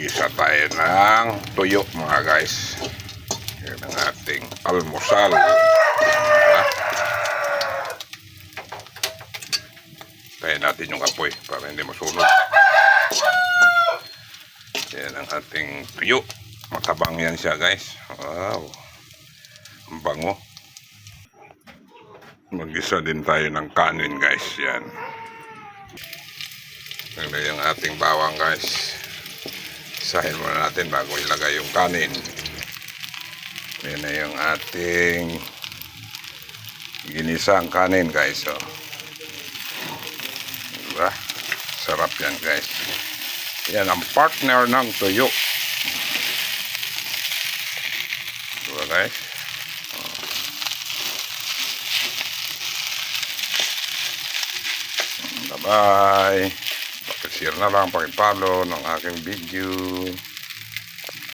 Mag-isa tayo ng tuyo mga guys. Yan ang ating almusal. Tayo natin yung apoy para hindi masunog. Yan ang ating tuyo. Matabang yan siya guys. Wow. Ang bango. Mag-isa din tayo ng kanin guys. Yan. Ito yung ating bawang guys. Isahin muna natin bago ilagay yung kanin. Yan na yung ating ginisang kanin guys. So, diba? Sarap yan guys. Yan ang partner ng tuyo. Diba guys? Bye-bye. Pakishare na lang, pakipalo ng aking video.